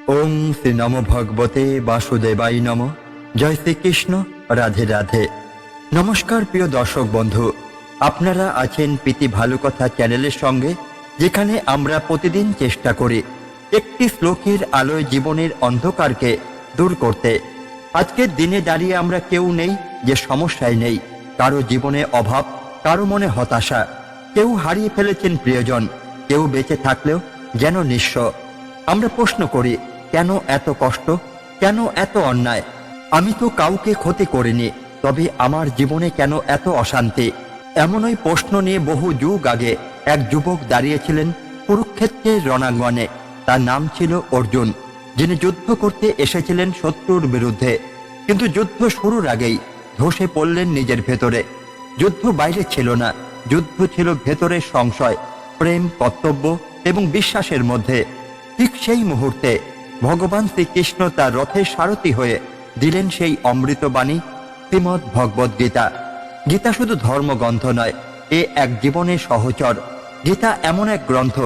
ওং শ্রী নম ভগবতে বাসুদেবায় নম। জয় শ্রীকৃষ্ণ, রাধে রাধে। নমস্কার প্রিয় দর্শক বন্ধু, আপনারা আছেন প্রীতি ভালো কথা চ্যানেলের সঙ্গে, যেখানে আমরা প্রতিদিন চেষ্টা করি একটি শ্লোকের আলোয় জীবনের অন্ধকারকে দূর করতে। আজকের দিনে দাঁড়িয়ে আমরা কেউ নেই যে সমস্যায় নেই। কারো জীবনে অভাব, কারো মনে হতাশা, কেউ হারিয়ে ফেলেছেন প্রিয়জন, কেউ বেঁচে থাকলেও যেন নিঃস্ব। আমরা প্রশ্ন করি, কেন এত কষ্ট, কেন এত অন্যায়? আমি তো কাউকে ক্ষতি করিনি, তবে আমার জীবনে কেন এত অশান্তি? এমনই প্রশ্ন নিয়ে বহু যুগ আগে এক যুবক দাঁড়িয়েছিলেন কুরুক্ষেত্রের রণাঙ্গনে। তার নাম ছিল অর্জুন, যিনি যুদ্ধ করতে এসেছিলেন শত্রুর বিরুদ্ধে। কিন্তু যুদ্ধ শুরুর আগেই ধসে পড়লেন নিজের ভেতরে। যুদ্ধ বাইরে ছিল না, যুদ্ধ ছিল ভেতরের সংশয়, প্রেম, কর্তব্য এবং বিশ্বাসের মধ্যে। ঠিক সেই মুহূর্তে ভগবান শ্রীকৃষ্ণ তার রথের সারথি হয়ে দিলেন সেই অমৃতবাণী, শ্রীমদ্ ভগবদ গীতা। গীতা শুধু ধর্মগ্রন্থ নয়, এ এক জীবনের সহচর। গীতা এমন এক গ্রন্থ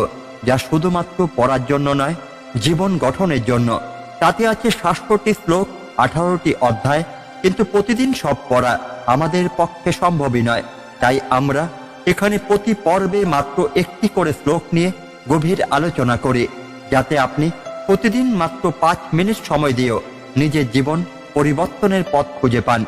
যা শুধুমাত্র পড়ার জন্য নয়, জীবন গঠনের জন্য। তাতে আছে ৬৭টি শ্লোক, ১৮টি অধ্যায়, কিন্তু প্রতিদিন সব পড়া আমাদের পক্ষে সম্ভবই নয়। তাই আমরা এখানে প্রতি পর্বে মাত্র একটি করে শ্লোক নিয়ে গভীর আলোচনা করি, যাতে আপনি প্রতিদিন মাত্র ৫ মিনিট সময় দিয়েও নিজের জীবন পরিবর্তনের পথ খুঁজে পান।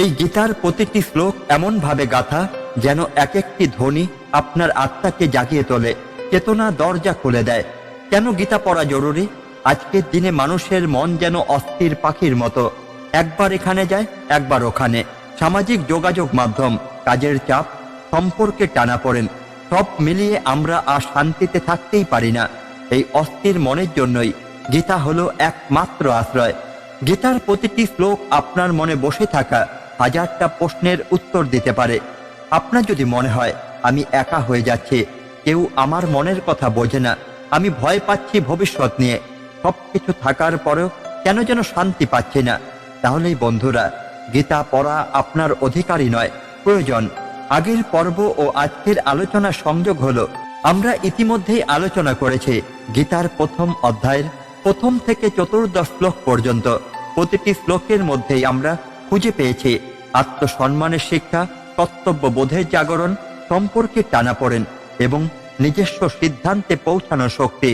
এই গীতার প্রতিটি শ্লোক এমনভাবে গাথা যেন এক একটি ধ্বনি আপনার আত্মাকে জাগিয়ে তোলে, চেতনা দরজা খুলে দেয়। কেন গীতা পড়া জরুরি? আজকের দিনে মানুষের মন যেন অস্থির পাখির মতো, একবার এখানে যায়, একবার ওখানে। সামাজিক যোগাযোগ মাধ্যম, কাজের চাপ, সম্পর্কে টানাপোড়েন, সব মিলিয়ে আমরা আর শান্তিতে থাকতেই পারি না। এই অস্থির মনের জন্যই গীতা হলো একমাত্র আশ্রয়। গীতার প্রতিটি শ্লোক আপনার মনে বসে থাকা হাজারটা প্রশ্নের উত্তর দিতে পারে। আপনার যদি মনে হয় আমি একা হয়ে যাচ্ছি, কেউ আমার মনের কথা বোঝে না, আমি ভয় পাচ্ছি ভবিষ্যৎ নিয়ে, সবকিছু থাকার পরেও কেন যেন শান্তি পাচ্ছি না, তাহলেই বন্ধুরা, গীতা পড়া আপনার অধিকারই নয়, প্রয়োজন। আগের পর্ব ও আজকের আলোচনার সংযোগ হলো, আমরা ইতিমধ্যেই আলোচনা করেছি গীতার প্রথম অধ্যায়ের প্রথম থেকে ১৪ শ্লোক পর্যন্ত। প্রতিটি শ্লোকের মধ্যেই আমরা খুঁজে পেয়েছি আত্মসম্মানের শিক্ষা, কর্তব্যবোধের জাগরণ, সম্পর্কে টানাপোড়েন এবং নিজস্ব সিদ্ধান্তে পৌঁছানোর শক্তি।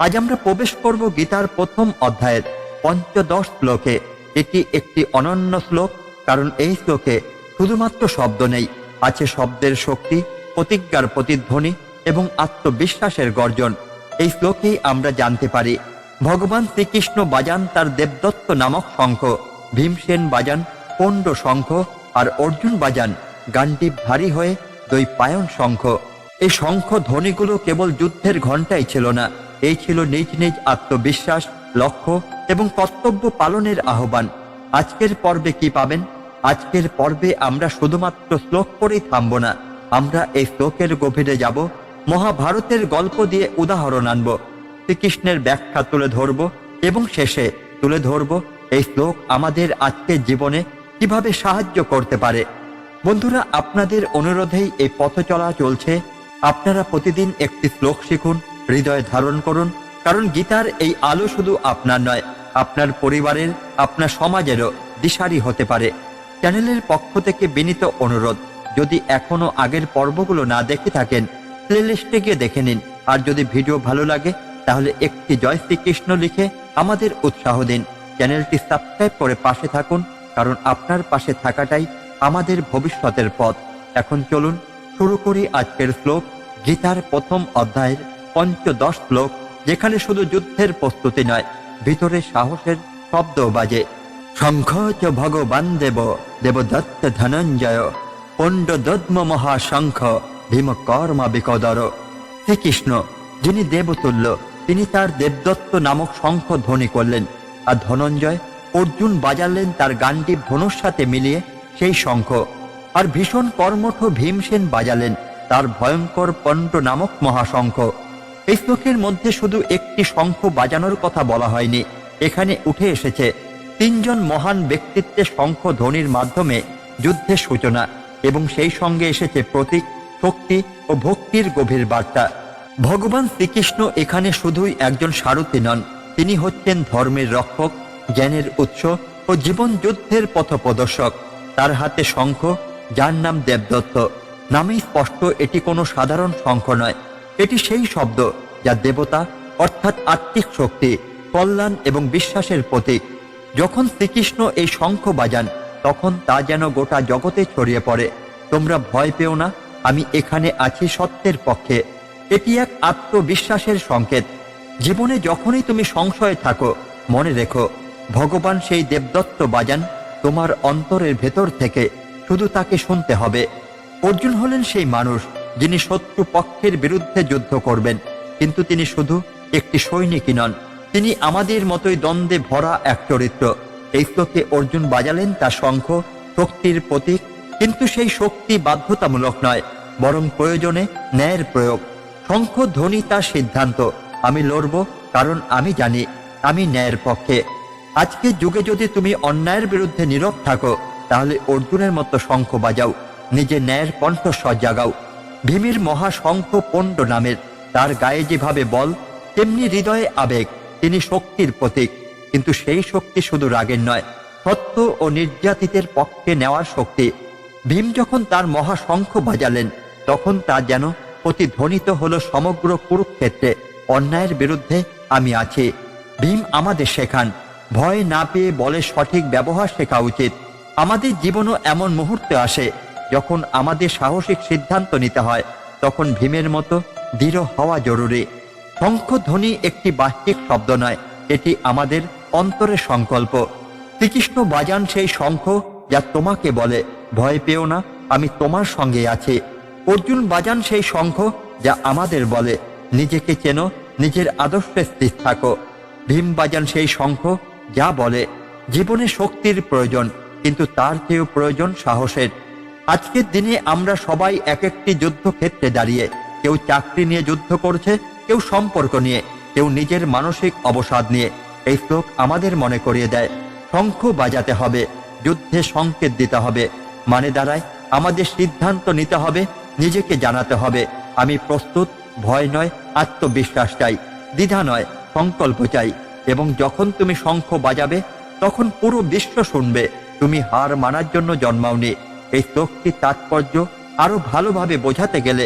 আজ আমরা প্রবেশ করব গীতার প্রথম অধ্যায়ের ৫০ শ্লোকে। এটি একটি অনন্য শ্লোক, কারণ এই শ্লোকে শুধুমাত্র শব্দ নেই, আছে শব্দের শক্তি, প্রতিজ্ঞার প্রতিধ্বনি এবং আত্মবিশ্বাসের গর্জন। এই শ্লোকেই আমরা জানতে পারি ভগবান শ্রীকৃষ্ণ বাজান তার দেবদত্ত নামক শঙ্খ, ভীমসেন বাজান পণ্ড শঙ্খ, আর অর্জুন বাজান গান্ডীবধারী হয়ে দ্বৈপায়ন শঙ্খ। এই শঙ্খ ধ্বনিগুলো কেবল যুদ্ধের ঘণ্টাই ছিল না, এই ছিল নিজ নিজ আত্মবিশ্বাস, লক্ষ্য এবং কর্তব্য পালনের আহ্বান। আজকের পর্বে কি পাবেন? আজকের পর্বে আমরা শুধুমাত্র শ্লোক পড়েই থামব না, আমরা এই শ্লোকের গভীরে যাব, মহাভারতের গল্প দিয়ে উদাহরণ আনব, শ্রীকৃষ্ণের ব্যাখ্যা তুলে ধরব এবং শেষে তুলে ধরব এই শ্লোক আমাদের আজকের জীবনে কিভাবে সাহায্য করতে পারে। বন্ধুরা, আপনাদের অনুরোধেই এই পথ চলা চলছে। আপনারা প্রতিদিন একটি শ্লোক শিখুন, হৃদয়ে ধারণ করুন, কারণ গীতার এই আলো শুধু আপনার নয়, আপনার পরিবারের, আপনার সমাজেরও দিশারি হতে পারে। চ্যানেলের পক্ষ থেকে বিনীত অনুরোধ, যদি এখনো আগের পর্বগুলো না দেখে থাকেন, প্লেলিস্টে গিয়ে দেখে নিন। আর যদি ভিডিও ভালো লাগে তাহলে একটি জয় শ্রীকৃষ্ণ লিখে আমাদের উৎসাহ দিন। চ্যানেলটি সাবস্ক্রাইব করে পাশে থাকুন, কারণ আপনার পাশে থাকাটাই আমাদের ভবিষ্যতের পথ। এখন চলুন শুরু করি আজকের শ্লোক, গীতার প্রথম অধ্যায়ের ৫০ শ্লোক, যেখানে শুধু যুদ্ধের প্রস্তুতি নয়, ভিতরে সাহসের শব্দ বাজে। শঙ্খ চ ভগবান দেব দেবদত্ত ধনঞ্জয়, পণ্ডদদ্ম মহাশঙ্খ ভীম কর্মা বিকদর। শ্রীকৃষ্ণ, যিনি দেবতুল্য, তিনি তার দেবদত্ত নামক শঙ্খ ধ্বনি করলেন, আর ধনঞ্জয় অর্জুন বাজালেন তার গান্ডীব ধনুর সাথে মিলিয়ে সেই শঙ্খ, আর ভীষণ কর্মঠ ভীমসেন বাজালেন তার ভয়ঙ্কর পণ্ড নামক মহাশঙ্খ। এই শ্লোকের মধ্যে শুধু একটি শঙ্খ বাজানোর কথা বলা হয়নি, এখানে উঠে এসেছে ৩ জন মহান ব্যক্তিত্বের শঙ্খ ধ্বনির মাধ্যমে যুদ্ধের সূচনা, এবং সেই সঙ্গে এসেছে প্রতীক, শক্তি ও ভক্তির গভীর বার্তা। ভগবান শ্রীকৃষ্ণ এখানে শুধুই একজন সারথি নন, তিনি হচ্ছেন ধর্মের রক্ষক, জ্ঞানের উৎস ও জীবন যুদ্ধের পথপ্রদর্শক। তার হাতে শঙ্খ, যার নাম দেবদত্ত। নামেই স্পষ্ট এটি কোনো সাধারণ শঙ্খ নয়, এটি সেই শব্দ যা দেবতা অর্থাৎ আত্মিক শক্তি, কল্যাণ এবং বিশ্বাসের প্রতীক। যখন শ্রীকৃষ্ণ এই শঙ্খ বাজান তখন তা যেন গোটা জগতে ছড়িয়ে পড়ে, তোমরা ভয় পেও না, আমি এখানে আছি সত্যের পক্ষে। এটি এক আত্মবিশ্বাসের সংকেত। জীবনে যখনই তুমি সংশয়ে থাকো, মনে রেখো ভগবান সেই দেবদত্ত বাজান তোমার অন্তরের ভেতর থেকে, শুধু তাকে শুনতে হবে। অর্জুন হলেন সেই মানুষ যিনি শত্রু পক্ষের বিরুদ্ধে যুদ্ধ করবেন, কিন্তু তিনি শুধু একটি সৈনিকই নন, তিনি আমাদের মতোই দ্বন্দ্বে ভরা এক চরিত্র। এই শ্লোকে অর্জুন বাজালেন তার শঙ্খ, শক্তির প্রতীক, কিন্তু সেই শক্তি বাধ্যতামূলক নয়, বরং প্রয়োজনে ন্যায়ের প্রয়োগ। শঙ্খ ধ্বনি তার সিদ্ধান্ত, আমি লড়ব কারণ আমি জানি আমি ন্যায়ের পক্ষে। আজকে যুগে যদি তুমি অন্যায়ের বিরুদ্ধে নীরব থাকো, তাহলে অর্জুনের মতো শঙ্খ বাজাও, নিজে ন্যায়ের কণ্ঠস্বর জাগাও। ভীমের মহাশঙ্খ পণ্ড নামের, তার গায়ে যেভাবে বল তেমনি হৃদয়ে আবেগ। তিনি শক্তির প্রতীক, কিন্তু সেই শক্তি শুধু রাগের নয়, সত্য ও নির্যাতিতের পক্ষে নেওয়ার শক্তি। ভীম যখন তার মহাশঙ্খ বাজালেন, তখন তা যেন প্রতিধ্বনিত হলো সমগ্র কুরুক্ষেত্রে, অন্যায়ের বিরুদ্ধে আমি আছি। ভীম আমাদের শেখান, ভয় না পেয়ে বলে সঠিক ব্যবহার শেখা উচিত। আমাদের জীবনও এমন মুহূর্তে আসে যখন আমাদের সাহসিক সিদ্ধান্ত নিতে হয়, তখন ভীমের মতো দৃঢ় হওয়া জরুরি। শঙ্খধ্বনি একটি বাহ্যিক শব্দ নয়, এটি আমাদের অন্তরের সংকল্প। শ্রীকৃষ্ণ বাজান সেই শঙ্খ যা তোমাকে বলে, ভয় পেও না, আমি তোমার সঙ্গে আছি। অর্জুন বাজান সেই শঙ্খ যা আমাদের বলে, নিজেকে চেনো, নিজের আদর্শে স্থির থাকো। ভীম বাজান সেই শঙ্খ যা বলে, জীবনে শক্তির প্রয়োজন, কিন্তু তার চেয়েও প্রয়োজন সাহসের। আজকের দিনে আমরা সবাই এক একটি যুদ্ধক্ষেত্রে দাঁড়িয়ে, কেউ চাকরি নিয়ে যুদ্ধ করছে, কেউ সম্পর্ক নিয়ে, কেউ নিজের মানসিক অবসাদ নিয়ে। এই শ্লোক আমাদের মনে করিয়ে দেয়, শঙ্খ বাজাতে হবে, যুদ্ধে সংকেত দিতে হবে। মানে দাঁড়ায় আমাদের সিদ্ধান্ত নিতে হবে, নিজেকে জানাতে হবে আমি প্রস্তুত। ভয় নয়, আত্মবিশ্বাস চাই, দ্বিধা নয়, সংকল্প চাই। এবং যখন তুমি শঙ্খ বাজাবে, তখন পুরো বিশ্ব শুনবে তুমি হার মানার জন্য জন্মাওনি। এই শ্লোকটির তাৎপর্য আরো ভালোভাবে বোঝাতে গেলে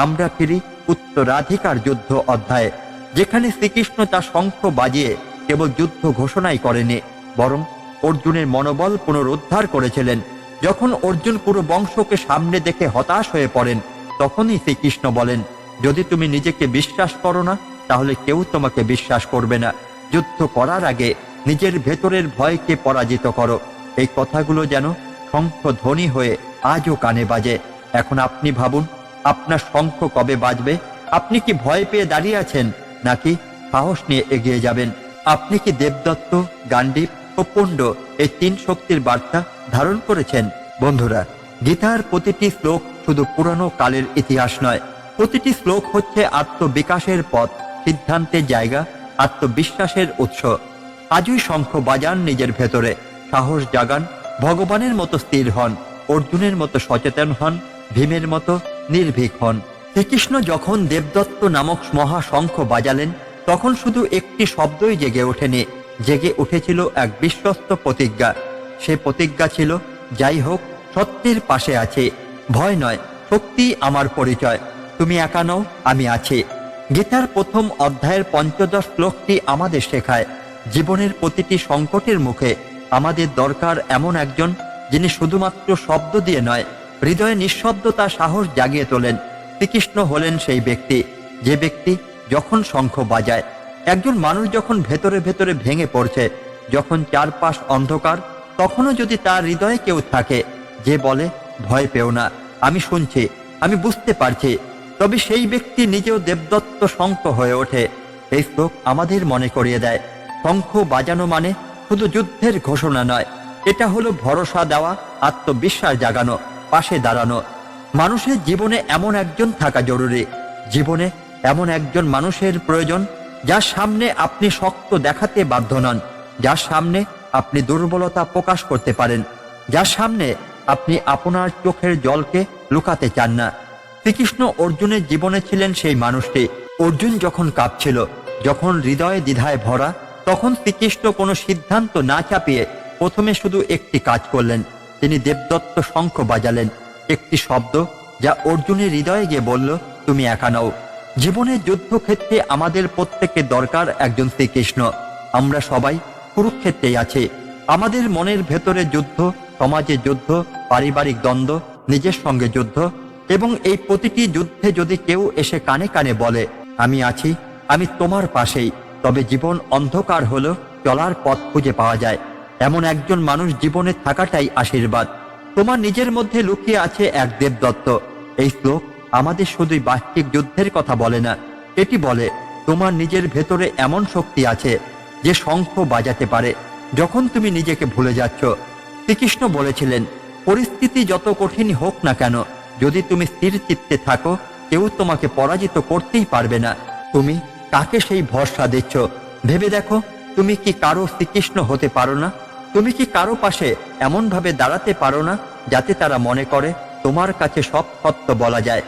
আমরা ফিরি উত্তরাধিকার যুদ্ধ অধ্যায়ে, যেখানে শ্রীকৃষ্ণ তার শঙ্খ বাজিয়ে কেবল যুদ্ধ ঘোষণাই করেনি, বরং অর্জুনের মনোবল পুনরুদ্ধার করেছিলেন। যখন অর্জুন পুরো বংশকে সামনে দেখে হতাশ হয়ে পড়েন, তখনই শ্রীকৃষ্ণ বলেন, যদি তুমি নিজেকে বিশ্বাস করো না, তাহলে কেউ তোমাকে বিশ্বাস করবে না। যুদ্ধ করার আগে নিজের ভেতরের ভয়কে পরাজিত করো। এই কথাগুলো যেন শঙ্খ ধ্বনি হয়ে আজও কানে বাজে। এখন আপনি ভাবুন, আপনার শঙ্খ কবে বাজবে? আপনি কি ভয় পেয়ে দাঁড়িয়ে আছেন, নাকি সাহস নিয়ে এগিয়ে যাবেন? আপনি কি দেবদত্ত, গান্ডীব ও পুণ্ড এই তিন শক্তির বার্তা ধারণ করেছেন? বন্ধুরা, গীতার প্রতিটি শ্লোক শুধু পুরানো কালের ইতিহাস নয়, প্রতিটি শ্লোক হচ্ছে আত্মবিকাশের পথ, সিদ্ধান্তের জায়গা, আত্মবিশ্বাসের উৎস। আজই শঙ্খ বাজান নিজের ভেতরে, সাহস জাগান, ভগবানের মতো স্থির হন, অর্জুনের মতো সচেতন হন, ভীমের মতো নির্ভীক হন। শ্রীকৃষ্ণ যখন দেবদত্ত নামক মহাশঙ্খ বাজালেন, তখন শুধু একটি শব্দই জেগে ওঠেনি, জেগে উঠেছিল এক বিশ্বস্ত প্রতিজ্ঞা। সে প্রতিজ্ঞা ছিল, যাই হোক সত্যের পাশে আছে, ভয় নয়, শক্তি আমার পরিচয়, তুমি একা নও, আমি আছি। গীতার প্রথম অধ্যায়ের 15 শ্লোকটি আমাদের শেখায়, জীবনের প্রতিটি সংকটের মুখে আমাদের দরকার এমন একজন যিনি শুধুমাত্র শব্দ দিয়ে নয়, হৃদয়ে নিঃশব্দতা সাহস জাগিয়ে তোলেন। শ্রীকৃষ্ণ হলেন সেই ব্যক্তি, যে ব্যক্তি যখন শঙ্খ বাজায়, একজন মানুষ যখন ভেতরে ভেতরে ভেঙে পড়ছে, যখন চারপাশ অন্ধকার, তখনও যদি তার হৃদয়ে কেউ থাকে যে বলে, ভয় পেও না, আমি শুনছি, আমি বুঝতে পারছি, তবে সেই ব্যক্তি নিজেও দেবদত্ত শঙ্খ হয়ে ওঠে। এই শ্লোক আমাদের মনে করিয়ে দেয়, শঙ্খ বাজানো মানে শুধু যুদ্ধের ঘোষণা নয়, এটা হলো ভরসা দেওয়া, আত্মবিশ্বাস জাগানো, পাশে দাঁড়ানো। মানুষের জীবনে এমন একজন থাকা জরুরি, জীবনে এমন একজন মানুষের প্রয়োজন যার সামনে আপনি শক্ত দেখাতে বাধ্য নন, যার সামনে আপনি দুর্বলতা প্রকাশ করতে পারেন, যার সামনে আপনি আপনার চোখের জলকে লুকাতে চান না। শ্রীকৃষ্ণ অর্জুনের জীবনে ছিলেন সেই মানুষটি। অর্জুন যখন কাঁপছিল, যখন হৃদয়ে দ্বিধায় ভরা, তখন শ্রীকৃষ্ণ কোনো সিদ্ধান্ত না চাপিয়ে প্রথমে শুধু একটি কাজ করলেন। তিনি দেবদত্ত শঙ্খ বাজালেন, একটি শব্দ যা অর্জুনের হৃদয়ে গিয়ে বলল, তুমি একা নও। জীবনের যুদ্ধক্ষেত্রে আমাদের প্রত্যেকের দরকার একজন শ্রীকৃষ্ণ। আমরা সবাই কুরুক্ষেত্রেই আছি। আমাদের মনের ভেতরে যুদ্ধ, সমাজে যুদ্ধ, পারিবারিক দ্বন্দ্ব, নিজের সঙ্গে যুদ্ধ, এবং এই প্রতিটি যুদ্ধে যদি কেউ এসে কানে কানে বলে, আমি আছি, আমি তোমার পাশেই, তবে জীবন অন্ধকার হলো চলার পথ খুঁজে পাওয়া যায়। এমন একজন মানুষ জীবনে থাকাটাই আশীর্বাদ। তোমার নিজের মধ্যে লুকিয়ে আছে এক দেবদত্ত। এই শ্লোক আমাদের শুধুই বাহ্যিক যুদ্ধের কথা বলে না, এটি বলে তোমার নিজের ভেতরে এমন শক্তি আছে যে শঙ্খ বাজাতে পারে যখন তুমি নিজেকে ভুলে যাচ্ছ। শ্রীকৃষ্ণ বলেছিলেন, পরিস্থিতি যত কঠিন হোক না কেন, যদি তুমি স্থির চিত্তে থাকো, কেউ তোমাকে পরাজিত করতেই পারবে না। তুমি কাকে সেই ভরসা দিচ্ছ? ভেবে দেখো, তুমি কি কারো শ্রীকৃষ্ণ হতে পারো না? তুমি কি কারো পাশে এমনভাবে দাঁড়াতে পারো না যাতে তারা মনে করে তোমার কাছে সব সত্য বলা যায়?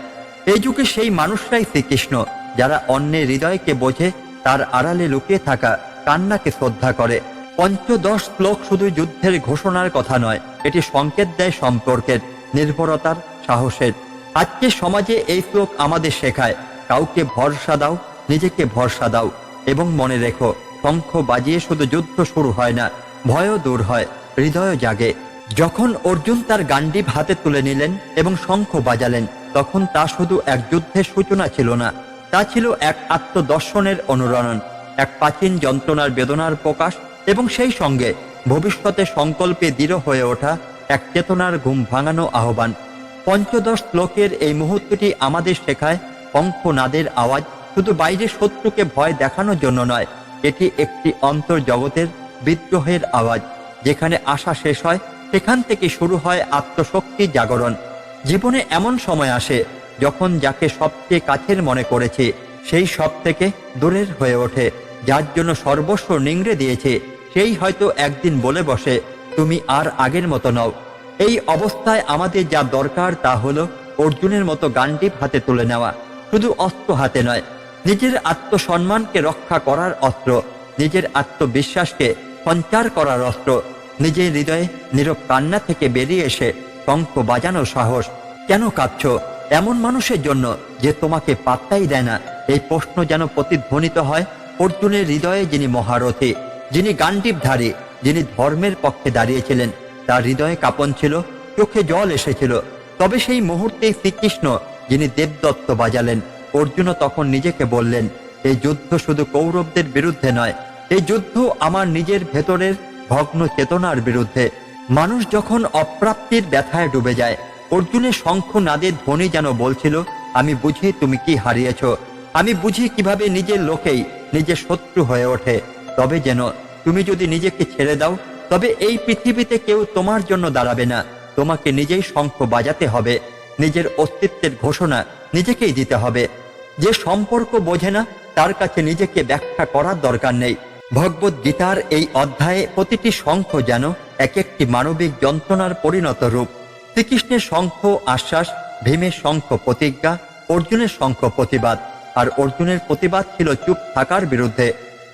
এই যুগে সেই মানুষরাই শ্রীকৃষ্ণ, যারা অন্যের হৃদয়কে বোঝে, তার আড়ালে লুকিয়ে থাকা কান্নাকে শ্রদ্ধা করে। পঞ্চদশ শ্লোক শুধু যুদ্ধের ঘোষণার কথা নয়, এটি সংকেত দেয় সম্পর্কের, নির্ভরতার, সাহসের। আজকের সমাজে এই শ্লোক আমাদের শেখায়, কাউকে ভরসা দাও, নিজেকে ভরসা দাও, এবং মনে রেখো, শঙ্খ বাজিয়ে শুধু যুদ্ধ শুরু হয় না, ভয়ও দূর হয়, হৃদয় জাগে। যখন অর্জুন তার গান্ডীব হাতে তুলে নিলেন এবং শঙ্খ বাজালেন, তখন তা শুধু এক যুদ্ধের সূচনা ছিল না, তা ছিল এক আত্মদর্শনের অনুরণন, এক প্রাচীন যন্ত্রণার বেদনার প্রকাশ, এবং সেই সঙ্গে ভবিষ্যতে সংকল্পে দৃঢ় হয়ে ওঠা এক চেতনার ঘুম ভাঙানো আহ্বান। পঞ্চদশ শ্লোকের এই মুহূর্তটি আমাদের শেখায়, শঙ্খনাদের আওয়াজ শুধু বাইরের শত্রুকে ভয় দেখানোর জন্য নয়, এটি একটি অন্তর্জগতের বিদ্রোহের আওয়াজ। যেখানে আশা শেষ হয়, সেখান থেকে শুরু হয় আত্মশক্তির জাগরণ। জীবনে এমন সময় আসে যখন যাকে সবচেয়ে কাছের মনে করেছে সেই সব থেকে দূরের হয়ে ওঠে। যার জন্য সর্বস্ব নিংড়ে দিয়েছে, সেই হয়তো একদিন বলে বসে, তুমি আর আগের মতো নও। এই অবস্থায় আমাদের যা দরকার তা হলো অর্জুনের মতো গান্ডীব হাতে তুলে নেওয়া, শুধু অস্ত্র হাতে নয়, নিজের আত্মসম্মানকে রক্ষা করার অস্ত্র, নিজের আত্মবিশ্বাসকে সঞ্চার করার অস্ত্র, নিজের হৃদয়ে নীরব কান্না থেকে বেরিয়ে এসে শঙ্খ বাজানোর সাহস। কেন কাঁদছ? এমন মানুষের জন্য যে তোমাকে পাত্তাই দেয় না। এই প্রশ্ন যেন প্রতিধ্বনিত হয় অর্জুনের হৃদয়ে, যিনি মহারথী, যিনি গান্ডীবধারী, যিনি ধর্মের পক্ষে দাঁড়িয়েছিলেন। তার হৃদয়ে কাঁপন ছিল, চোখে জল এসেছিল। তবে সেই মুহূর্তে শ্রীকৃষ্ণ, যিনি দেবদত্ত বাজালেন, অর্জুনও তখন নিজেকে বললেন, এই যুদ্ধ শুধু কৌরবদের বিরুদ্ধে নয়, এই যুদ্ধ আমার নিজের ভেতরের ভগ্ন চেতনার বিরুদ্ধে। মানুষ যখন অপ্রাপ্তির ব্যথায় ডুবে যায়, অর্জুনের শঙ্খনাদের ধ্বনি যেন বলছিল, আমি বুঝি তুমি কি হারিয়েছ, আমি বুঝি কিভাবে নিজের লোকেই নিজের শত্রু হয়ে ওঠে। তবে যেন তুমি যদি নিজেকে ছেড়ে দাও, তবে এই পৃথিবীতে কেউ তোমার জন্য দাঁড়াবে না। তোমাকে নিজেই শঙ্খ বাজাতে হবে, নিজের অস্তিত্বের ঘোষণা নিজেকেই দিতে হবে। যে সম্পর্ক বোঝে না, তার কাছে নিজেকে ব্যাখ্যা করার দরকার নেই। ভগবদ গীতার এই অধ্যায়ে প্রতিটি শঙ্খ যেন এক একটি মানবিক যন্ত্রণার পরিণত রূপ। শ্রীকৃষ্ণের শঙ্খ আশ্বাস, ভীমের শঙ্খ প্রতিজ্ঞা, অর্জুনের শঙ্খ প্রতিবাদ। আর অর্জুনের প্রতিবাদ ছিল চুপ থাকার বিরুদ্ধে,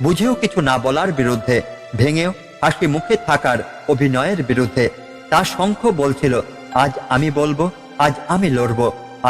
বুঝেও কিছু না বলার বিরুদ্ধে, ভেঙেও হাসি মুখে থাকার অভিনয়ের বিরুদ্ধে। তার শঙ্খ বলছিল, আজ আমি বলবো, আজ আমি লড়ব,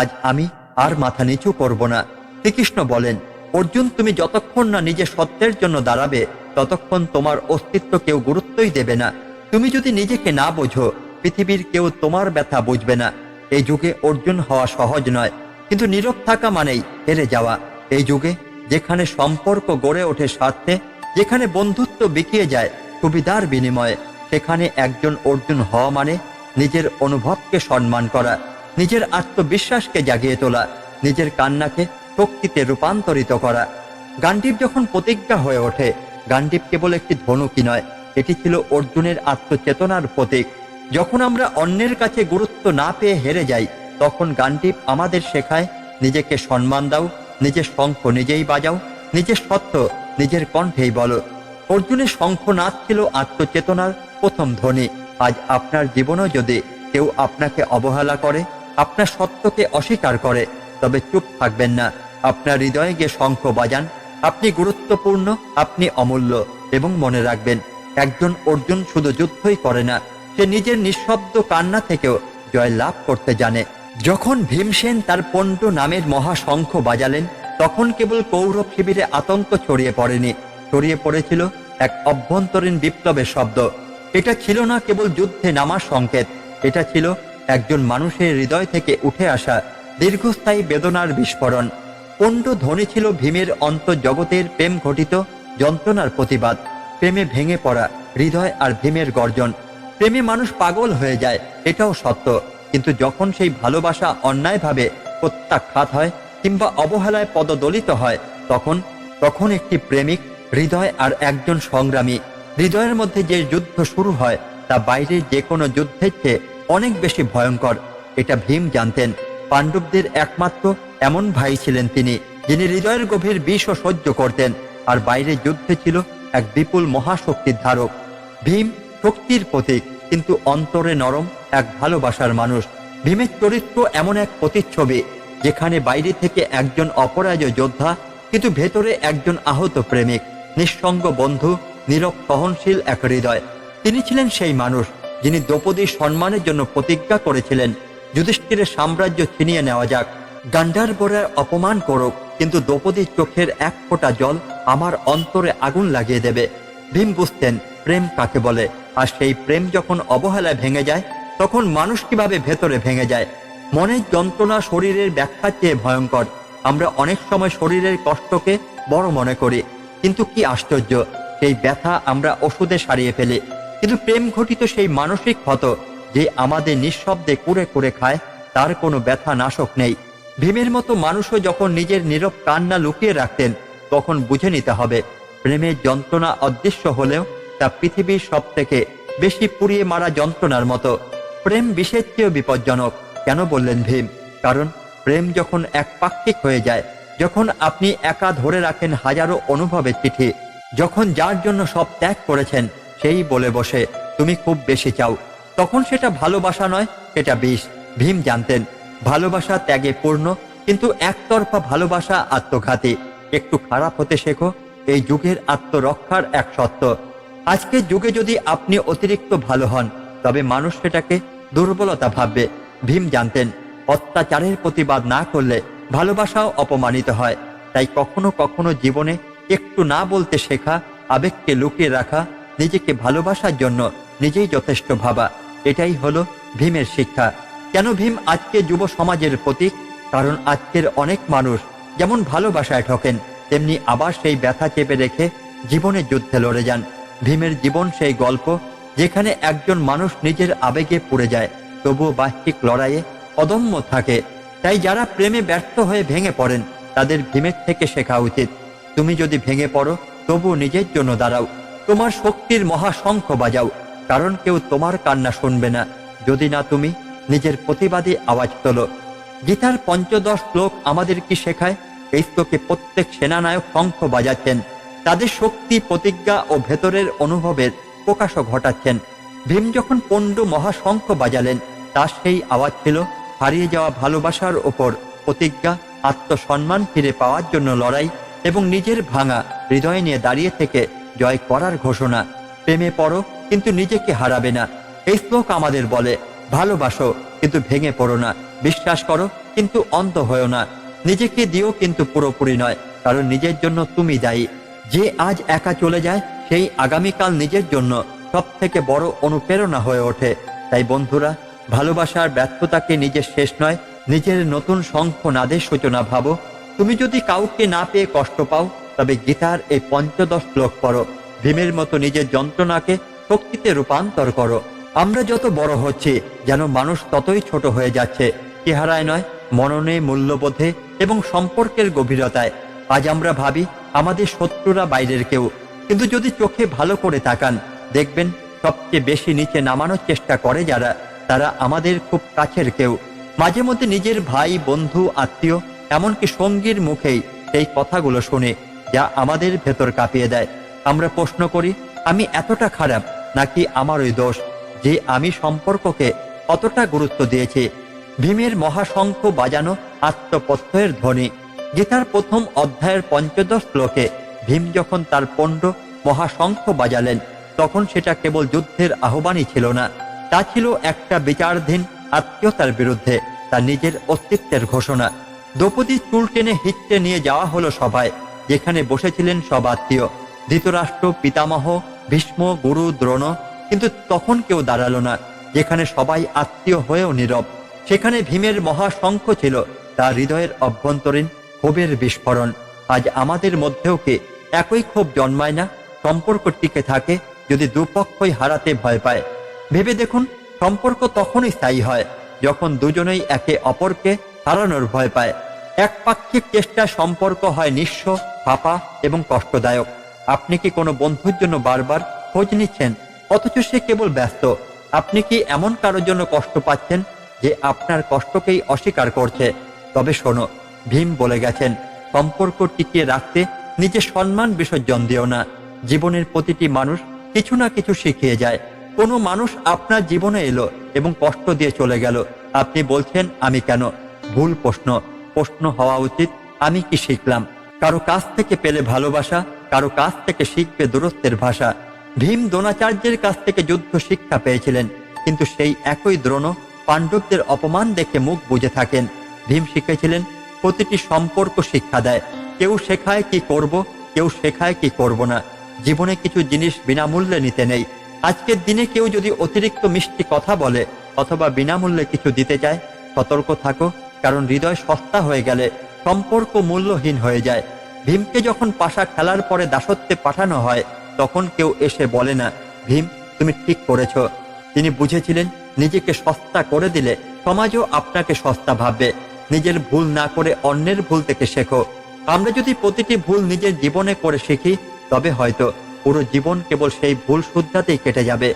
আজ আমি আর মাথা নিচু করব না। শ্রীকৃষ্ণ বলেন, অর্জুন, তুমি যতক্ষণ না নিজের সত্যের জন্য দাঁড়াবে, ততক্ষণ তোমার অস্তিত্ব কেউ গুরুত্বই দেবে না। তুমি যদি নিজেকে না বোঝো, পৃথিবীর কেউ তোমার ব্যথা বুঝবে না। এই যুগে অর্জুন হওয়া সহজ নয়, কিন্তু নীরব থাকা মানেই হেরে যাওয়া। এই যুগে যেখানে সম্পর্ক গড়ে ওঠে স্বার্থে, যেখানে বন্ধুত্ব বিকিয়ে যায় সুবিধার বিনিময়ে, সেখানে একজন অর্জুন হওয়া মানে নিজের অনুভবকে সম্মান করা, নিজের আত্মবিশ্বাসকে জাগিয়ে তোলা, নিজের কান্নাকে শক্তিতে রূপান্তরিত করা। গান্ডীব যখন প্রতিজ্ঞা হয়ে ওঠে, গান্ডীব কেবল একটি ধনুকই নয়, এটি ছিল অর্জুনের আত্মচেতনার প্রতীক। যখন আমরা অন্যের কাছে গুরুত্ব না পেয়ে হেরে যাই, তখন গান্ডীব আমাদের শেখায়, নিজেকে সম্মান দাও, নিজের শঙ্খ নিজেই বাজাও, নিজের সত্য নিজের কণ্ঠেই বলো। অর্জুনের শঙ্খনাদ ছিল আত্মচেতনার প্রথম ধ্বনি। আজ আপনার জীবনেও যদি কেউ আপনাকে অবহেলা করে, আপনার সত্যকে অস্বীকার করে, তবে চুপ থাকবেন না। আপনার হৃদয়ে গিয়ে শঙ্খ বাজান। আপনি গুরুত্বপূর্ণ, আপনি অমূল্য, এবং মনে রাখবেন, একজন অর্জুন শুধু যুদ্ধই করে না, সে নিজের নিঃশব্দ কান্না থেকেও জয় লাভ করতে জানে। যখন ভীমসেন তার পণ্ড নামের মহাশঙ্খ বাজালেন, তখন কেবল কৌরব শিবিরে আতঙ্ক ছড়িয়ে পড়েনি, ছড়িয়ে পড়েছিল এক অভ্যন্তরীণ বিপ্লবের শব্দ। এটা ছিল না কেবল যুদ্ধে নামার সংকেত, এটা ছিল একজন মানুষের হৃদয় থেকে উঠে আসা দীর্ঘস্থায়ী বেদনার বিস্ফোরণ। পণ্ড ধ্বনি ছিল ভীমের অন্তর্জগতের প্রেম ঘটিত যন্ত্রণার প্রতিবাদ। প্রেমে ভেঙে পড়া হৃদয় আর ভীমের গর্জন। প্রেমে মানুষ পাগল হয়ে যায়, এটাও সত্য, কিন্তু যখন সেই ভালোবাসা অন্যায়ভাবে প্রত্যাখ্যাত হয় কিংবা অবহেলায় পদদলিত হয়, তখন একটি প্রেমিক হৃদয় আর একজন সংগ্রামী হৃদয়ের মধ্যে যে যুদ্ধ শুরু হয়, তা বাইরের যে কোনো যুদ্ধের চেয়ে অনেক বেশি ভয়ঙ্কর। এটা ভীম জানতেন। পাণ্ডবদের একমাত্র এমন ভাই ছিলেন তিনি, যিনি হৃদয়ের গভীর বিষও সহ্য করতেন, আর বাইরের যুদ্ধে ছিল এক বিপুল মহাশক্তির ধারক। ভীম শক্তির প্রতীক, কিন্তু অন্তরে নরম এক ভালোবাসার মানুষ। ভীমের চরিত্র এমন এক প্রতিচ্ছবি, যেখানে বাইরে থেকে একজন অপরাজয় যোদ্ধা, কিন্তু ভেতরে একজন আহত প্রেমিক, নিঃসঙ্গ বন্ধু, নীরব সহনশীল এক হৃদয়। তিনি ছিলেন সেই মানুষ যিনি দ্রৌপদীর সম্মানের জন্য প্রতিজ্ঞা করেছিলেন, যুধিষ্ঠিরের সাম্রাজ্য ছিনিয়ে নেওয়া যাক, গান্ধারবরের অপমান করুক, কিন্তু দ্রৌপদীর চোখের এক ফোঁটা জল আমার অন্তরে আগুন লাগিয়ে দেবে। ভীম বুঝতেন প্রেম কাকে বলে, আর সেই প্রেম যখন অবহেলায় ভেঙে যায়, তখন মানুষ কিভাবে ভেতরে ভেঙে যায়। মনের যন্ত্রণা শরীরের ব্যাখ্যার চেয়ে ভয়ঙ্কর। আমরা অনেক সময় শরীরের কষ্টকে বড় মনে করি, কিন্তু কি আশ্চর্য, সেই ব্যথা আমরা ওষুধে সারিয়ে ফেলি। কিন্তু প্রেম ঘটিত সেই মানসিক ক্ষত, যে আমাদের নিঃশব্দে কুরে কুরে খায়, তার কোনো ব্যথা নাশক নেই। ভীমের মতো মানুষও যখন নিজের নীরব কান্না লুকিয়ে রাখতেন, তখন বুঝে নিতে হবে প্রেমের যন্ত্রণা অদৃশ্য হলেও তা পৃথিবীর সব থেকে বেশি পুড়িয়ে মারা যন্ত্রণার মতো। প্রেম বিষের চেয়েও বিপজ্জনক। কেন বললেন ভীম? কারণ প্রেম যখন একপাক্ষিক হয়ে যায়, যখন আপনি একা ধরে রাখেন হাজারো অনুভবের চিঠি, যখন যার জন্য সব ত্যাগ করেছেন সেই বলে বসে তুমি খুব বেশি চাও, তখন সেটা ভালোবাসা নয়, সেটা বিষ। ভীম জানতেন ভালোবাসা ত্যাগে পূর্ণ, কিন্তু একতরফা ভালোবাসা আত্মঘাতী। একটু খারাপ হতে শেখো, এই যুগের আত্মরক্ষার এক সত্য। আজকের যুগে যদি আপনি অতিরিক্ত ভালো হন, তবে মানুষ সেটাকে দুর্বলতা ভাববে। ভীম জানতেন অত্যাচারের প্রতিবাদ না করলে ভালোবাসাও অপমানিত হয়। তাই কখনো কখনো জীবনে একটু না বলতে শেখা, আবেগকে লুকিয়ে রাখা, নিজেকে ভালোবাসার জন্য নিজেই যথেষ্ট ভাবা, এটাই হলো ভীমের শিক্ষা। কেন ভীম আজকে যুব সমাজের প্রতীক? কারণ আজকের অনেক মানুষ যেমন ভালোবাসায় ঠকেন, তেমনি আবার সেই ব্যথা চেপে রেখে জীবনের যুদ্ধে লড়ে যান। ভীমের জীবন সেই গল্প, যেখানে একজন মানুষ নিজের আবেগে পুড়ে যায়, তবুও বাহ্যিক লড়াইয়ে অদম্য থাকে। তাই যারা প্রেমে ব্যর্থ হয়ে ভেঙে পড়েন, তাদের ভীমের থেকে শেখা উচিত। তুমি যদি ভেঙে পড়ো, তবু নিজের জন্য দাঁড়াও, তোমার শক্তির মহাশঙ্খ বাজাও, কারণ কেউ তোমার কান্না শুনবে না যদি না তুমি নিজের প্রতিবাদী আওয়াজ তোলো। গীতার ৫ শ্লোক আমাদের কি শেখায়? এই শ্লোকে প্রত্যেক সেনানায়ক শঙ্খ বাজাচ্ছেন, তাদের শক্তি, প্রতিজ্ঞা ও ভেতরের অনুভবের প্রকাশও ঘটাচ্ছেন। ভীম যখন পণ্ড মহাশঙ্খ বাজালেন, তার সেই আওয়াজ ছিল হারিয়ে যাওয়া ভালোবাসার ওপর প্রতিজ্ঞা, আত্মসম্মান ফিরে পাওয়ার জন্য লড়াই, এবং নিজের ভাঙা হৃদয় নিয়ে দাঁড়িয়ে থেকে জয় করার ঘোষণা। প্রেমে পড়ো, কিন্তু নিজেকে হারাবে না। এই শ্লোক আমাদের বলে ভালোবাসো, কিন্তু ভেঙে পড়ো না। বিশ্বাস করো, কিন্তু অন্ধ হয়েও না। নিজেকে দিও, কিন্তু পুরোপুরি নয়, কারণ নিজের জন্য তুমি দায়ী। যে আজ একা চলে যায়, সেই আগামীকাল নিজের জন্য সব থেকে বড় অনুপ্রেরণা হয়ে ওঠে। তাই বন্ধুরা, ভালোবাসার ব্যর্থতাকে নিজের শেষ নয়, নিজের নতুন শঙ্খনাদের সূচনা ভাবো। তুমি যদি কাউকে না পেয়ে কষ্ট পাও, তবে গীতার এই ৫ শ্লোক পড়ো। ভীমের মতো নিজের যন্ত্রণাকে শক্তিতে রূপান্তর করো। আমরা যত বড় হচ্ছি, যেন মানুষ ততই ছোট হয়ে যাচ্ছে, চেহারায় নয়, মননে, মূল্যবোধে এবং সম্পর্কের গভীরতায়। আজ আমরা ভাবি আমাদের শত্রুরা বাইরের কেউ, কিন্তু যদি চোখে ভালো করে তাকান, দেখবেন সবচেয়ে বেশি নিচে নামানোর চেষ্টা করে যারা, তারা আমাদের খুব কাছের কেউ। মাঝে মধ্যে নিজের ভাই, বন্ধু, আত্মীয়, এমনকি সঙ্গীর মুখেই সেই কথাগুলো শুনে, যা আমাদের ভেতর কাঁপিয়ে দেয়। আমরা প্রশ্ন করি, আমি এতটা খারাপ নাকি আমার ওই দোষ যে আমি সম্পর্ককে অতটা গুরুত্ব দিয়েছি? ভীমের মহাশঙ্খ বাজানো আত্মপ্রত্যয়ের ধ্বনি। গীতার ১ম অধ্যায়ের ৫ শ্লোকে ভীম যখন তার পণ্ড মহাশঙ্খ বাজালেন, তখন সেটা কেবল যুদ্ধের আহ্বানই ছিল না, তা ছিল একটা বিচারধীন আত্মীয়তার বিরুদ্ধে তার নিজের অস্তিত্বের ঘোষণা। দ্রৌপদী চুল টেনে হিঁচড়ে নিয়ে যাওয়া হলো সভায়, যেখানে বসেছিলেন সব আত্মীয়, ধৃতরাষ্ট্র, পিতামহ, ভীষ্ম, গুরু, দ্রোণ। কিন্তু তখন কেউ দাঁড়ালো না। যেখানে সবাই আত্মীয় হয়েও নীরব, সেখানে ভীমের মহাশঙ্খ ছিল তার হৃদয়ের অভ্যন্তরীণ ক্ষোভের বিস্ফোরণ। আজ আমাদের মধ্যেও কি একই ক্ষোভ জন্মায় না? সম্পর্ক টিকে থাকে যদি দুপক্ষই হারাতে ভয় পায়। ভেবে দেখুন, সম্পর্ক তখনই স্থায়ী হয় যখন দুজনেই একে অপরকে হারানোর ভয় পায়। একপাক্ষিক চেষ্টা সম্পর্ক হয় নিঃস্ব, ফাঁপা এবং কষ্টদায়ক। আপনি কি কোনো বন্ধুর জন্য বারবার খোঁজ নিচ্ছেন, অথচ সে কেবল ব্যস্ত? আপনি কি এমন কারোর জন্য কষ্ট পাচ্ছেন যে আপনার কষ্টকেই অস্বীকার করছে? তবে শোনো, ভীম বলে গেছেন, সম্পর্ক টিকিয়ে রাখতে নিজের সম্মান বিসর্জন দিও না। জীবনের প্রতিটি মানুষ কিছু না কিছু শিখিয়ে যায়। কোনো মানুষ আপনার জীবনে এলো এবং কষ্ট দিয়ে চলে গেল। আপনি বলছেন আমি কেন? ভুল প্রশ্ন। প্রশ্ন হওয়া উচিত আমি কি শিখলাম? কারো কাছ থেকে পেলে ভালোবাসা, কারো কাছ থেকে শিখবে দূরত্বের ভাষা। ভীম দ্রোণাচার্যের কাছ থেকে যুদ্ধ শিক্ষা পেয়েছিলেন, কিন্তু সেই একই দ্রোণ পাণ্ডবদের অপমান দেখে মুখ বুজে থাকেন। ভীম শিখেছিলেন প্রতিটি সম্পর্ক শিক্ষা দেয়। কেউ শেখায় কি করব, কেউ শেখায় কি করব না। জীবনে কিছু জিনিস বিনামূল্যে নিতে নেই। আজকের দিনে কেউ যদি অতিরিক্ত মিষ্টি কথা বলে অথবা বিনামূল্যে কিছু দিতে চায়, সতর্ক থাকো, কারণ হৃদয় সস্তা হয়ে গেলে সম্পর্ক মূল্যহীন হয়ে যায়। ভীমকে যখন পাশা খেলার পরে দাসত্বে পাঠানো হয়, তখন কেউ এসে বলে না, ভীম তুমি ঠিক করেছ। তিনি বুঝেছিলেন নিজেকে সস্তা করে দিলে সমাজও আপনাকে সস্তা ভাববে। নিজের ভুল না করে অন্যের ভুল থেকে শেখো। আমরা যদি প্রতিটি ভুল নিজের জীবনে করে শিখি, তবে হয়তো পুরো জীবন কেবল সেই ভুল শুধরাতেই কেটে যাবে।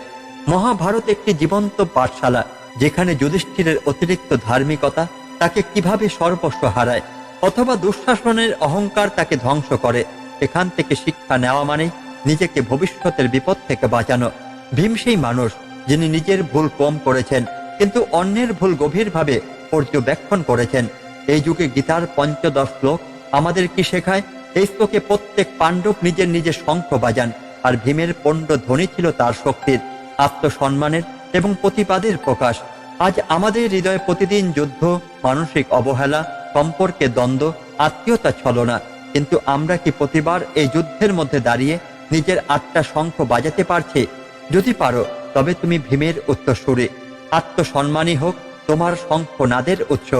মহাভারত একটি জীবন্ত পাঠশালা, যেখানে যুধিষ্ঠিরের অতিরিক্ত ধার্মিকতা তাকে কিভাবে সর্বস্ব হারায়, অথবা দুঃশাসনের অহংকার তাকে ধ্বংস করে। সেখান থেকে শিক্ষা নেওয়া মানে নিজেকে ভবিষ্যতের বিপদ থেকে বাঁচানো। ভীম সেই মানুষ যিনি নিজের ভুল কম করেছেন, কিন্তু অন্যের ভুল গভীরভাবে পর্যবেক্ষণ করেছেন। এই যুগে গীতার ৫০ শ্লোক আমাদের কি শেখায়? এই শ্লোকে প্রত্যেক পাণ্ডব নিজের নিজের শঙ্খ বাজান, আর ভীমের পণ্ড ধ্বনি ছিল তার শক্তির, আত্মসম্মানের এবং প্রতিবাদের প্রকাশ। আজ আমাদের হৃদয়ে প্রতিদিন যুদ্ধ, মানসিক অবহেলা, সম্পর্কে দ্বন্দ্ব, আত্মীয়তা ছলনা। কিন্তু আমরা কি প্রতিবার এই যুদ্ধের মধ্যে দাঁড়িয়ে নিজের আত্মা শঙ্খ বাজাতে পারছি? যদি পারো, তবে তুমি ভীমের উত্তরসূরি। আত্মসম্মানই হোক তোমার শঙ্খনাদের উৎস।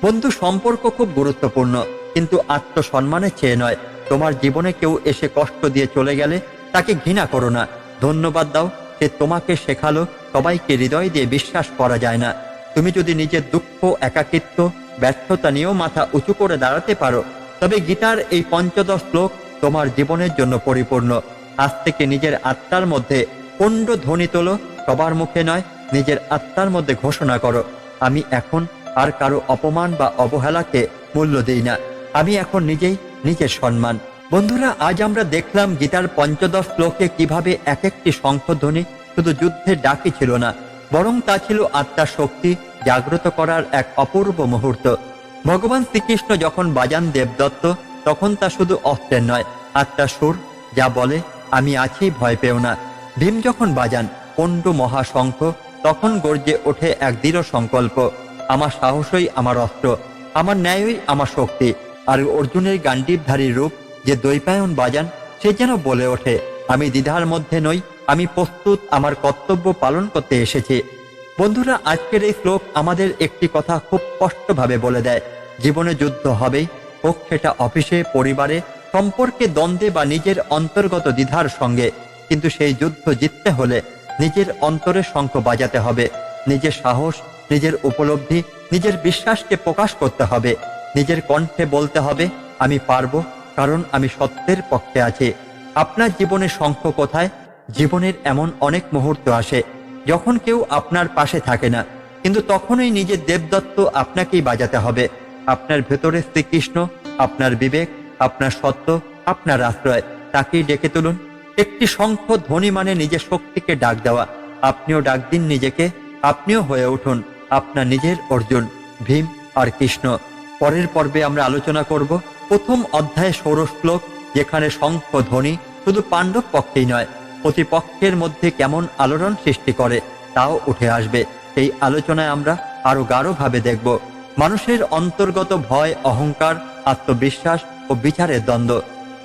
বন্ধু, সম্পর্ক খুব গুরুত্বপূর্ণ, কিন্তু আত্মসম্মানের চেয়ে নয়। তোমার জীবনে কেউ এসে কষ্ট দিয়ে চলে গেলে তাকে ঘৃণা করো না, ধন্যবাদ দাও। সে তোমাকে শেখালো সবাইকে হৃদয় দিয়ে বিশ্বাস করা যায় না। তুমি যদি নিজের দুঃখ, একাকিত্ব, ব্যর্থতা নিয়েও মাথা উঁচু করে দাঁড়াতে পারো, তবে গীতার এই ৫০ শ্লোক তোমার জীবনের জন্য পরিপূর্ণ। আজ থেকে নিজের আত্মার মধ্যে পণ্ড ধ্বনি তোলো, সবার মুখে নয়, নিজের আত্মার মধ্যে ঘোষণা করো, আমি এখন আর কারো অপমান বা অবহেলাকে মূল্য দিই না। আমি এখন নিজেই নিজের সম্মান। বন্ধুরা, আজ আমরা দেখলাম গীতার ৫০ শ্লোকে কিভাবে এক একটি শঙ্খধ্বনি শুধু যুদ্ধের ডাকই ছিল না, বরং তা ছিল আত্মার শক্তি জাগ্রত করার এক অপূর্ব মুহূর্ত। ভগবান শ্রীকৃষ্ণ যখন বাজান দেবদত্ত, তখন তা শুধু অস্ত্রের নয়, আত্মার সুর, যা বলে আমি আছি, ভয় পেও না। ভীম যখন বাজান পণ্ড মহাশঙ্খ, তখন গর্জে ওঠে এক দৃঢ় সংকল্প, আমার সাহসই আমার অস্ত্র, আমার ন্যায়ই আমার শক্তি। আর অর্জুনের গান্ডীবধারী রূপ যে দ্বৈপায়ন বাজান, সে যেন বলে ওঠে, আমি দ্বিধার মধ্যে নই, আমি প্রস্তুত, আমার কর্তব্য পালন করতে এসেছি। বন্ধুরা, আজকের এই শ্লোক আমাদের একটি কথা খুব স্পষ্টভাবে বলে দেয়, জীবনে যুদ্ধ হবেই, হোক সেটা অফিসে, পরিবারে, সম্পর্কে, দ্বন্দ্বে বা নিজের অন্তর্গত দ্বিধার সঙ্গে। কিন্তু সেই যুদ্ধ জিততে হলে নিজের অন্তরের শঙ্খ বাজাতে হবে। নিজের সাহস, নিজের উপলব্ধি, নিজের বিশ্বাসকে প্রকাশ করতে হবে। নিজের কণ্ঠে বলতে হবে, আমি পারবো, কারণ আমি সত্যের পক্ষে আছি। আপনার জীবনে শঙ্খ কোথায়? জীবনের এমন অনেক মুহূর্ত আসে যখন কেউ আপনার পাশে থাকে না, কিন্তু তখনই নিজের দেবদত্ত আপনাকেই বাজাতে হবে। আপনার ভেতরে শ্রীকৃষ্ণ, আপনার বিবেক, আপনার সত্য, আপনার আশ্রয়, তাকেই ডেকে তুলুন। একটি শঙ্খ ধ্বনি মানে নিজের শক্তিকে ডাক দেওয়া। আপনিও ডাক দিন নিজেকে, আপনিও হয়ে উঠুন আপনার নিজের অর্জুন, ভীম আর কৃষ্ণ। পরের পর্বে আমরা আলোচনা করব প্রথম অধ্যায়ে ষোড়শ শ্লোক, যেখানে শঙ্খ ধ্বনি শুধু পাণ্ডব পক্ষেই নয়, প্রতিপক্ষের মধ্যে কেমন আলোড়ন সৃষ্টি করে তাও উঠে আসবে। এই আলোচনায় আমরা আরো গাঢ়ভাবে দেখব মানুষের অন্তর্গত ভয়, অহংকার, আত্মবিশ্বাস ও বিচারের দ্বন্দ্ব।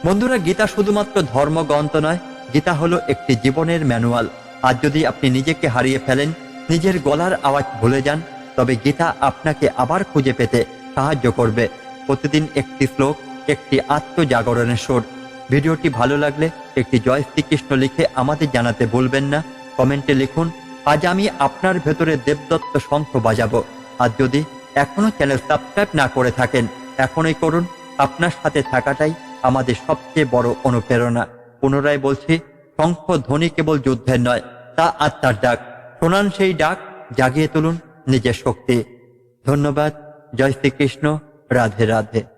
বন্ধুরা, গীতা শুধুমাত্র ধর্মগ্রন্থ নয়, গীতা হলো একটি জীবনের ম্যানুয়াল। আর যদি আপনি নিজেকে হারিয়ে ফেলেন, নিজের গলার আওয়াজ ভুলে যান, তবে গীতা আপনাকে আবার খুঁজে পেতে সাহায্য করবে। প্রতিদিন একটি শ্লোক, একটি আত্মজাগরণের সুর। ভিডিওটি ভালো লাগলে একটি জয় শ্রীকৃষ্ণ লিখে আমাদের জানাতে ভুলবেন না। কমেন্টে লিখুন, আজ আমি আপনার ভেতরে দেবদত্ত শঙ্খ বাজাবো। আর যদি এখনো চ্যানেল সাবস্ক্রাইব না করে থাকেন, এখনই করুন। আপনার সাথে থাকাটাই আমাদের সবচেয়ে বড় অনুপ্রেরণা। পুনরায় বলছি, শঙ্খ ধ্বনি কেবল যুদ্ধের নয়, তা আত্মার ডাক। শোনান সেই ডাক, জাগিয়ে তুলুন নিজের শক্তি। ধন্যবাদ। জয় শ্রীকৃষ্ণ। রাধে রাধে।